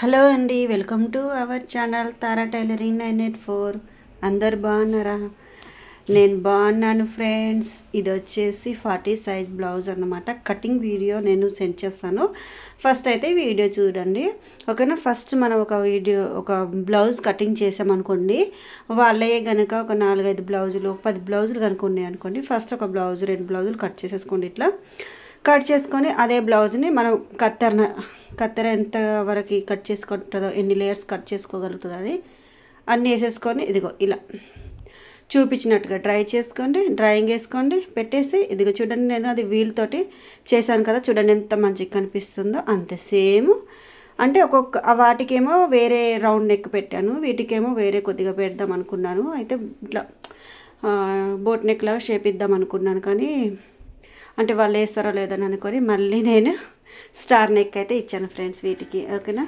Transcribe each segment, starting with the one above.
Hello అండి, welcome to our channel Tara tailoring 984. అందరు బాగున్నారా? నేను బాగున్నాను ఫ్రెండ్స్. ఇది వచ్చేసి 40 సైజ్ బ్లౌజ్ అన్నమాట. కటింగ్ వీడియో నేను సెండ్ చేస్తాను. ఫస్ట్ అయితే వీడియో చూడండి, ఓకేనా? ఫస్ట్ మనం ఒక బ్లౌజ్ కటింగ్ చేసామనుకోండి, వాళ్ళే కనుక ఒక 4-5 బ్లౌజులు, 10 బ్లౌజులు కనుక ఉన్నాయి అనుకోండి, ఫస్ట్ ఒక బ్లౌజ్ 2 బ్లౌజులు కట్ చేసేసుకోండి. ఇట్లా కట్ చేసుకొని అదే బ్లౌజ్ని మనం కత్తెర ఎంత వరకు కట్ చేసుకుంటుందో, ఎన్ని లేయర్స్ కట్ చేసుకోగలుగుతుందో అని అన్నీ వేసేసుకొని ఇదిగో ఇలా చూపించినట్టుగా డ్రాయింగ్ వేసుకోండి, పెట్టేసి ఇదిగో చూడండి, నేను అది వీల్తోటి చేశాను కదా, చూడండి ఎంత మంచిగా కనిపిస్తుందో. అంతే సేమ్. అంటే వాటికేమో వేరే రౌండ్ నెక్ పెట్టాను, వీటికేమో వేరే కొద్దిగా పెడదాం అనుకున్నాను. అయితే ఇట్లా బోట్ నెక్ లాగా షేప్ ఇద్దాం అనుకున్నాను, కానీ అంటే వాళ్ళు వేస్తారో లేదని అనుకొని మళ్ళీ నేను స్టార్ నెక్ అయితే ఇచ్చాను ఫ్రెండ్స్ వీటికి, ఓకేనా?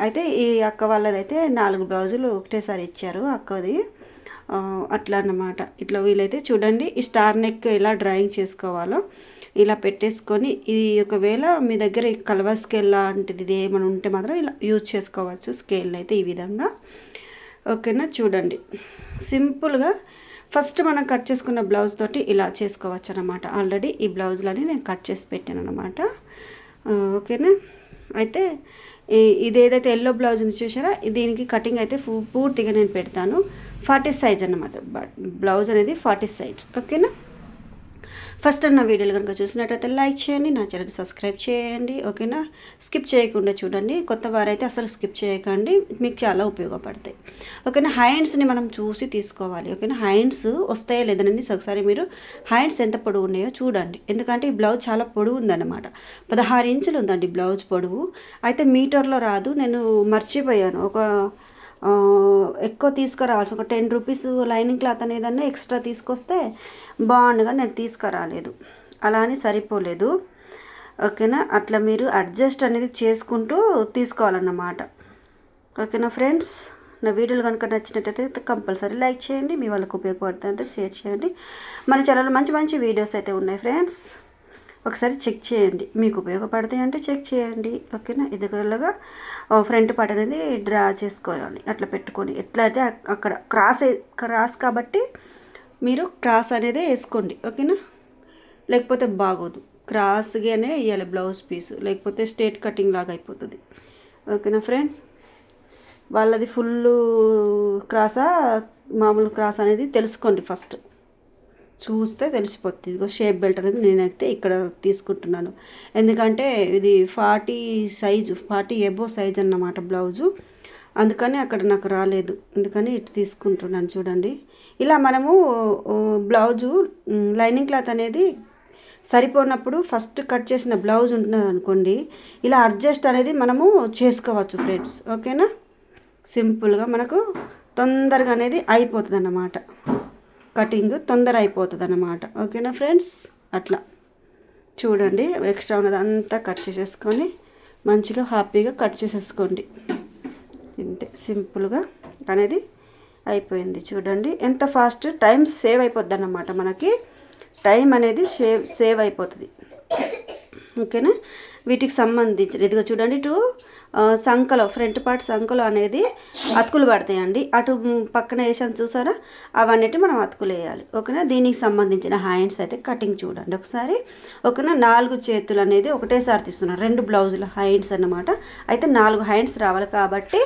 అయితే ఈ అక్క వాళ్ళదైతే 4 బ్లౌజులు ఒకటేసారి ఇచ్చారు అక్కది. అట్లా అన్నమాట. ఇట్లా వీలైతే చూడండి, ఈ స్టార్ నెక్ ఎలా డ్రాయింగ్ చేసుకోవాలో ఇలా పెట్టేసుకొని, ఇది ఒకవేళ మీ దగ్గర కలవ స్కేల్ లాంటిది ఇది ఏమైనా ఉంటే మాత్రం ఇలా యూజ్ చేసుకోవచ్చు స్కేల్ అయితే ఈ విధంగా, ఓకేనా? చూడండి, సింపుల్గా ఫస్ట్ మనం కట్ చేసుకున్న బ్లౌజ్ తోటి ఇలా చేసుకోవచ్చు అన్నమాట. ఆల్రెడీ ఈ బ్లౌజ్లని నేను కట్ చేసి పెట్టాను అన్నమాట, ఓకేనా? అయితే ఇది ఏదైతే ఎల్లో బ్లౌజ్ ఉంది చూసారా, దీనికి కటింగ్ అయితే పూర్తిగా నేను పెడతాను. 40 సైజ్ అన్నమాట. బ్లౌజ్ అనేది 40 సైజ్, ఓకేనా? ఫస్ట్ నా వీడియోలు కనుక చూసినట్టయితే లైక్ చేయండి, నా ఛానల్ సబ్స్క్రైబ్ చేయండి, ఓకేనా? స్కిప్ చేయకుండా చూడండి, కొత్త వారైతే అసలు స్కిప్ చేయకండి, మీకు చాలా ఉపయోగపడతాయి, ఓకేనా? హ్యాండ్స్ని మనం చూసి తీసుకోవాలి, ఓకేనా? హ్యాండ్స్ వస్తాయో లేదనండి ఒకసారి మీరు హ్యాండ్స్ ఎంత పొడవు ఉన్నాయో చూడండి, ఎందుకంటే ఈ బ్లౌజ్ చాలా పొడవు ఉందన్నమాట. 16 ఇంచులు ఉందండి బ్లౌజ్ పొడవు. అయితే మీటర్లో రాదు, నేను మర్చిపోయాను. ఎక్కువ తీసుకురావాల్సి, ఒక 10 రూపీస్ లైనింగ్ క్లాత్ అనేదన్నా ఎక్స్ట్రా తీసుకొస్తే బాగుండగా నేను తీసుకురాలేదు, అలా అని సరిపోలేదు, ఓకేనా? అట్లా మీరు అడ్జస్ట్ అనేది చేసుకుంటూ తీసుకోవాలన్నమాట, ఓకేనా ఫ్రెండ్స్? నా వీడియోలు కనుక నచ్చినట్టయితే కంపల్సరీ లైక్ చేయండి, మీ వాళ్ళకు ఉపయోగపడుతుందంటే షేర్ చేయండి. మన ఛానల్లో మంచి మంచి వీడియోస్ అయితే ఉన్నాయి ఫ్రెండ్స్, ఒకసారి చెక్ చేయండి, మీకు ఉపయోగపడతాయి అంటే చెక్ చేయండి, ఓకేనా? ఇదిగోలాగా ఫ్రంట్ పార్ట్ అనేది డ్రా చేసుకోవాలి, అట్లా పెట్టుకొని ఎట్లా అయితే అక్కడ క్రాస్ కాబట్టి మీరు క్రాస్ అనేది వేసుకోండి, ఓకేనా? లేకపోతే బాగోదు, క్రాస్గానే వేయాలి బ్లౌజ్ పీస్, లేకపోతే స్ట్రేట్ కటింగ్ లాగా అయిపోతుంది, ఓకేనా ఫ్రెండ్స్? వాళ్ళది ఫుల్ క్రాసా మామూలు క్రాస్ అనేది తెలుసుకోండి, ఫస్ట్ చూస్తే తెలిసిపోతుంది. ఇదిగో షేప్ బెల్ట్ అనేది నేనైతే ఇక్కడ తీసుకుంటున్నాను, ఎందుకంటే ఇది 40 ఎబో సైజ్ అన్నమాట బ్లౌజు, అందుకని అక్కడ నాకు రాలేదు, అందుకని ఇటు తీసుకుంటున్నాను. చూడండి, ఇలా మనము బ్లౌజు లైనింగ్ క్లాత్ అనేది సరిపోనప్పుడు ఫస్ట్ కట్ చేసిన బ్లౌజ్ ఉంటున్నది అనుకోండి, ఇలా అడ్జస్ట్ అనేది మనము చేసుకోవచ్చు ఫ్రెండ్స్, ఓకేనా? సింపుల్గా మనకు తొందరగా అనేది అయిపోతుంది అన్నమాట, కటింగ్ తొందర అయిపోతుంది అన్నమాట, ఓకేనా ఫ్రెండ్స్? అట్లా చూడండి, ఎక్స్ట్రా ఉన్నది అంతా కట్ చేసేసుకొని మంచిగా హ్యాపీగా కట్ చేసేసుకోండి. ఇంతే, సింపుల్గా అనేది అయిపోయింది. చూడండి ఎంత ఫాస్ట్ టైం సేవ్ అయిపోద్ది అన్నమాట, మనకి టైం అనేది సేవ్ అయిపోతుంది, ఓకేనా? వీటికి సంబంధించి ఇదిగో చూడండి, సంకలో ఫ్రంట్ పార్ట్ సంకలో అనేది అతుకులు పడతాయండి, అటు పక్కన వేసాను చూసారా, అవన్నిటి మనం అతుకులు వేయాలి, ఓకేనా? దీనికి సంబంధించిన హ్యాండ్స్ అయితే కటింగ్ చూడండి ఒకసారి, ఓకేనా? 4 చేతులు అనేది ఒకటేసారి తీస్తున్నాను, 2 బ్లౌజుల హ్యాండ్స్ అన్నమాట. అయితే 4 హ్యాండ్స్ రావాలి కాబట్టి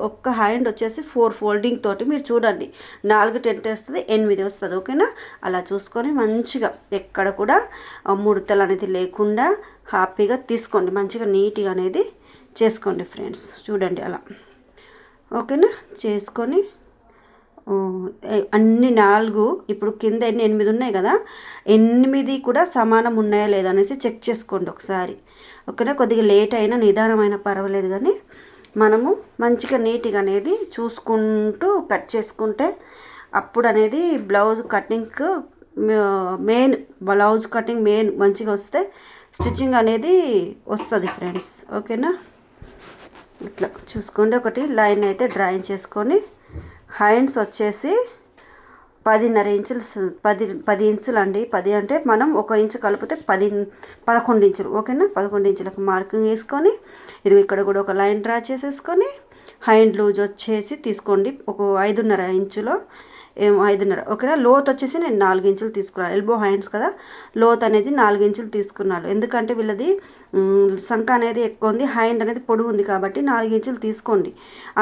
ఒక్క హ్యాండ్ వచ్చేసి 4 ఫోల్డింగ్ తోటి మీరు చూడండి, 4 10 వస్తుంది, 8 వస్తుంది, ఓకేనా? అలా చూసుకొని మంచిగా ఎక్కడ కూడా ముడతలు అనేది లేకుండా హ్యాపీగా తీసుకోండి, మంచిగా నీట్గా అనేది చేసుకోండి ఫ్రెండ్స్. చూడండి అలా, ఓకేనా? చేసుకొని అన్ని 4 ఇప్పుడు కింద 8 ఉన్నాయి కదా, 8 కూడా సమానం ఉన్నాయా లేదా అనేసి చెక్ చేసుకోండి ఒకసారి, ఓకేనా? కొద్దిగా లేట్ అయినా నిదానమైన పర్వాలేదు, కానీ మనము మంచిగా నీట్గా అనేది చూసుకుంటూ కట్ చేసుకుంటే అప్పుడు అనేది బ్లౌజ్ కటింగ్ మెయిన్ మంచిగా వస్తే స్టిచ్చింగ్ అనేది వస్తుంది ఫ్రెండ్స్, ఓకేనా? ఇట్లా చూసుకోండి, ఒకటి లైన్ అయితే డ్రాయింగ్ చేసుకొని హ్యాండ్స్ వచ్చేసి 10.5 ఇంచులు 10 ఇంచులు అండి. 10 అంటే మనం 1 ఇంచు కలిపితే 11 ఇంచులు. ఓకేనా, 11 ఇంచులకు మార్కింగ్ వేసుకొని ఇది ఇక్కడ కూడా ఒక లైన్ డ్రా చేసేసుకొని హ్యాండ్ లూజ్ వచ్చేసి తీసుకోండి. ఒక 5.5 ఇంచులో 5.5. ఓకేనా, లోత్ వచ్చేసి నేను 4 ఇంచులు తీసుకున్నాను. ఎల్బో హ్యాండ్స్ కదా, లోత్ అనేది 4 ఇంచులు తీసుకున్నాను. ఎందుకంటే వీళ్ళది సంఖ అనేది ఎక్కువ ఉంది, హ్యాండ్ అనేది పొడుగు ఉంది కాబట్టి 4 ఇంచులు తీసుకోండి.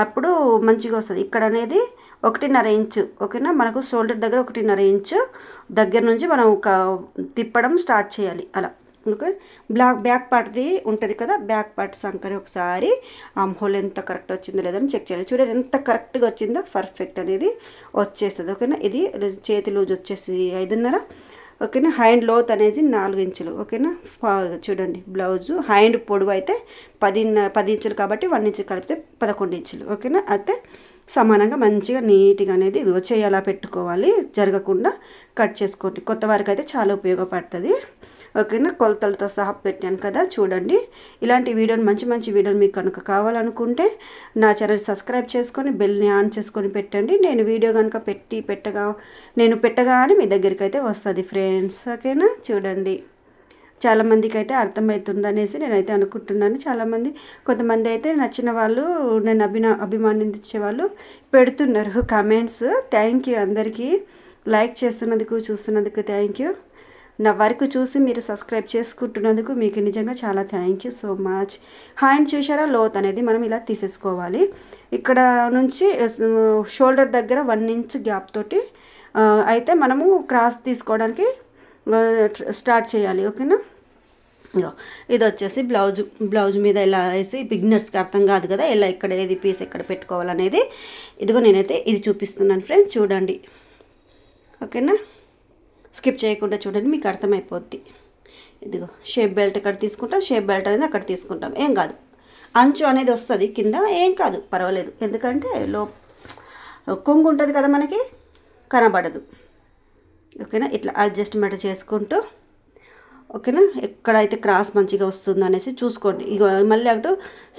అప్పుడు మంచిగా వస్తుంది. ఇక్కడ అనేది 1.5 ఇంచు. ఓకేనా, మనకు షోల్డర్ దగ్గర 1.5 ఇంచు దగ్గర నుంచి మనం తిప్పడం స్టార్ట్ చేయాలి. అలా ఓకే, బ్యాక్ పార్ట్ది ఉంటుంది కదా, బ్యాక్ పార్ట్ సంకని ఒకసారి ఆమ్ హోల్ ఎంత కరెక్ట్ వచ్చిందో లేదని చెక్ చేయాలి. చూడండి ఎంత కరెక్ట్గా వచ్చిందో, పర్ఫెక్ట్ అనేది వచ్చేస్తుంది. ఓకేనా, ఇది చేతి లూజ్ వచ్చేసి 5.5. ఓకేనా, హ్యాండ్ లోత్ అనేది 4 ఇంచులు. ఓకేనా, చూడండి బ్లౌజు హ్యాండ్ పొడవు అయితే 10 ఇంచులు కాబట్టి 1 ఇంచు కలిపితే 11 ఇంచులు. ఓకేనా, అయితే సమానంగా మంచిగా నీట్గా అనేది ఇది వచ్చి అలా పెట్టుకోవాలి, జరగకుండా కట్ చేసుకోండి. కొత్త వారికి అయితే చాలా ఉపయోగపడుతుంది. ఓకేనా, కొలతలతో సహా పెట్టాను కదా, చూడండి. ఇలాంటి వీడియోని మంచి వీడియోలు మీకు కనుక కావాలనుకుంటే నా ఛానల్ సబ్స్క్రైబ్ చేసుకొని బెల్ని ఆన్ చేసుకొని పెట్టండి. నేను వీడియో కనుక పెట్టగానే మీ దగ్గరికి అయితే వస్తుంది ఫ్రెండ్స్. ఓకేనా, చూడండి. చాలామందికి అయితే అర్థమవుతుందనేసి నేనైతే అనుకుంటున్నాను. కొంతమంది అయితే నచ్చిన వాళ్ళు, నేను అభిమానించే వాళ్ళు పెడుతున్నారు కామెంట్స్. థ్యాంక్ యూ అందరికీ. లైక్ చేస్తున్నందుకు, చూస్తున్నందుకు థ్యాంక్ యూ. నా వరకు చూసి మీరు సబ్స్క్రైబ్ చేసుకుంటున్నందుకు మీకు నిజంగా చాలా thank you so much. Hand చూసారా, లోత్ అనేది మనం ఇలా తీసేసుకోవాలి. ఇక్కడ నుంచి షోల్డర్ దగ్గర 1 ఇంచ్ గ్యాప్ తోటి అయితే మనము క్రాస్ తీసుకోవడానికి స్టార్ట్ చేయాలి. ఓకేనా, ఇది వచ్చేసి బ్లౌజ్ మీద ఇలా వేసి బిగినర్స్కి అర్థం కాదు కదా, ఇలా ఇక్కడ ఏది పీస్ ఎక్కడ పెట్టుకోవాలనేది ఇదిగో నేనైతే ఇది చూపిస్తున్నాను ఫ్రెండ్స్, చూడండి. ఓకేనా, స్కిప్ చేయకుండా చూడండి, మీకు అర్థమైపోద్ది. ఇదిగో షేప్ బెల్ట్ ఇక్కడ తీసుకుంటాం, షేప్ బెల్ట్ అనేది అక్కడ తీసుకుంటాం, ఏం కాదు. అంచు అనేది వస్తుంది కింద, ఏం కాదు, పర్వాలేదు. ఎందుకంటే కొంగు ఉంటుంది కదా, మనకి కనబడదు. ఓకేనా, ఇట్లా అడ్జస్ట్మెంట్ చేసుకుంటూ, ఓకేనా, ఎక్కడైతే క్రాస్ మంచిగా వస్తుందో అనేసి చూసుకోండి. ఇగో మళ్ళీ అటు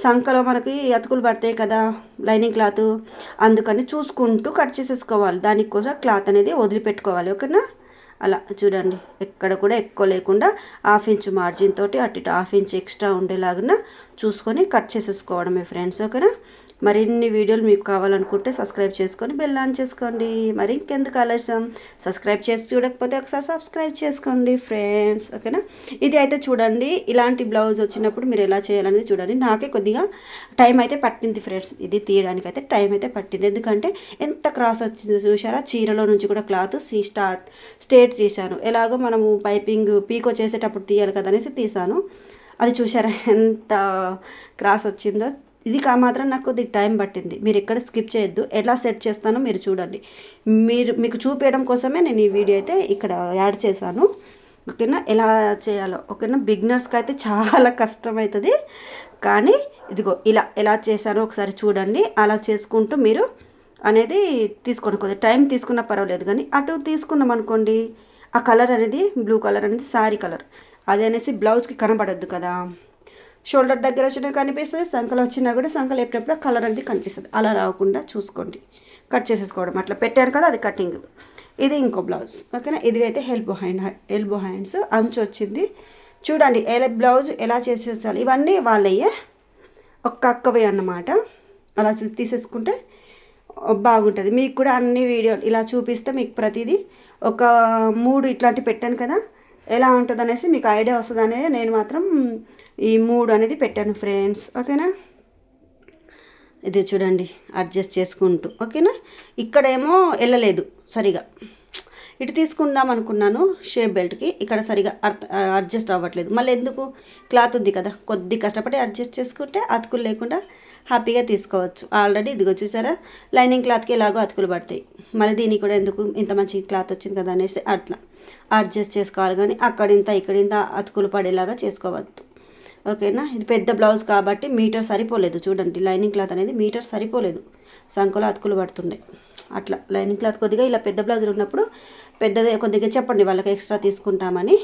సంకలో మనకి అతుకులు పడతాయి కదా లైనింగ్ క్లాత్, అందుకని చూసుకుంటూ కట్ చేసేసుకోవాలి. దానికోసం క్లాత్ అనేది వదిలిపెట్టుకోవాలి. ఓకేనా, అలా చూడండి, ఎక్కడ కూడా ఎక్కువ లేకుండా 1/2 ఇంచు మార్జిన్ తోటి అటు 1/2 ఇంచు ఎక్స్ట్రా ఉండేలాగా చూసుకొని కట్ చేసేసుకోవడమే ఫ్రెండ్స్. ఓకేనా, మరిన్ని వీడియోలు మీకు కావాలనుకుంటే సబ్స్క్రైబ్ చేసుకొని బెల్ ఆన్ చేసుకోండి. మరి ఇంకెందుకు ఆలస్యం, సబ్స్క్రైబ్ చేసి చూడకపోతే ఒకసారి సబ్స్క్రైబ్ చేసుకోండి ఫ్రెండ్స్. ఓకేనా, ఇది అయితే చూడండి, ఇలాంటి బ్లౌజ్ వచ్చినప్పుడు మీరు ఎలా చేయాలనేది చూడండి. నాకే కొద్దిగా టైం అయితే పట్టింది ఫ్రెండ్స్, ఇది తీయడానికి అయితే టైం అయితే పట్టింది. ఎందుకంటే ఎంత క్రాస్ వచ్చిందో చూసారా, చీరలో నుంచి కూడా క్లాత్ స్ట్రేట్ చేశాను. ఎలాగో మనము పైపింగ్ పీకో చేసేటప్పుడు తీయాలి కదా అనేసి తీసాను. అది చూసారా ఎంత క్రాస్ వచ్చిందో. ఇది మాత్రం నాకు కొద్దిగా టైం పట్టింది. మీరు ఎక్కడ స్కిప్ చేయొద్దు, ఎలా సెట్ చేస్తానో మీరు చూడండి. మీకు చూపించడం కోసమే నేను ఈ వీడియో అయితే ఇక్కడ యాడ్ చేశాను. ఓకేనా, ఎలా చేయాలో. ఓకేనా, బిగినర్స్కి అయితే చాలా కష్టమవుతుంది, కానీ ఇదిగో ఇలా ఎలా చేశానో ఒకసారి చూడండి. అలా చేసుకుంటూ మీరు అనేది తీసుకోండి. కొద్దిగా టైం తీసుకున్నా పర్వాలేదు, కానీ అటు తీసుకున్నాం అనుకోండి, ఆ కలర్ అనేది బ్లూ కలర్ అనేది శారీ కలర్, అది అనేసి బ్లౌజ్కి కనబడద్దు కదా. షోల్డర్ దగ్గర వచ్చినా కనిపిస్తుంది, సంకలు వచ్చినా కూడా సంకలు ఎప్పుడెప్పుడు కలర్ అనేది కనిపిస్తుంది. అలా రాకుండా చూసుకోండి, కట్ చేసేసుకోవడం. అట్లా పెట్టాను కదా, అది కటింగ్. ఇది ఇంకో బ్లౌజ్. ఓకేనా, ఇది అయితే ఎల్బో హ్యాండ్స్ అంచు వచ్చింది. చూడండి బ్లౌజ్ ఎలా చేసేసాలి. ఇవన్నీ వాళ్ళయ్యే ఒక్క అక్కవే అన్నమాట. అలా తీసేసుకుంటే బాగుంటుంది. మీకు కూడా అన్ని వీడియోలు ఇలా చూపిస్తే మీకు ప్రతిదీ ఒక 3 ఇట్లాంటి పెట్టాను కదా, ఎలా ఉంటుంది అనేసి మీకు ఐడియా వస్తుంది అనేది నేను మాత్రం ఈ 3 అనేది పెట్టాను ఫ్రెండ్స్. ఓకేనా, ఇది చూడండి అడ్జస్ట్ చేసుకుంటూ. ఓకేనా, ఇక్కడేమో వెళ్ళలేదు సరిగా, ఇటు తీసుకుందాం అనుకున్నాను షేప్ బెల్ట్కి, ఇక్కడ సరిగా అడ్జస్ట్ అవ్వట్లేదు. మళ్ళీ ఎందుకు, క్లాత్ ఉంది కదా, కొద్ది కష్టపడి అడ్జస్ట్ చేసుకుంటే అతుకులు లేకుండా హ్యాపీగా తీసుకోవచ్చు. ఆల్రెడీ ఇదిగో చూసారా, లైనింగ్ క్లాత్కి ఎలాగో అతుకులు పడతాయి, మళ్ళీ దీనికి కూడా ఎందుకు, ఇంత మంచి క్లాత్ వచ్చింది కదా అనేసి అట్లా అడ్జస్ట్ చేసుకోవాలి. కానీ ఇక్కడింత అతుకులు పడేలాగా చేసుకోవద్దు. ఓకేనా, ఇది పెద్ద బ్లౌజ్ కాబట్టి మీటర్ సరిపోలేదు. చూడండి లైనింగ్ క్లాత్ అనేది మీటర్ సరిపోలేదు, సంకలో అతుకులు పడుతుండే. అట్లా లైనింగ్ క్లాత్ కొద్దిగా ఇలా పెద్ద బ్లౌజులు ఉన్నప్పుడు పెద్దదే కొద్దిగా చెప్పండి వాళ్ళకి ఎక్స్ట్రా తీసుకుంటామని.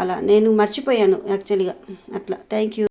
అలా నేను మర్చిపోయాను యాక్చువల్గా. అట్లా థ్యాంక్ యూ.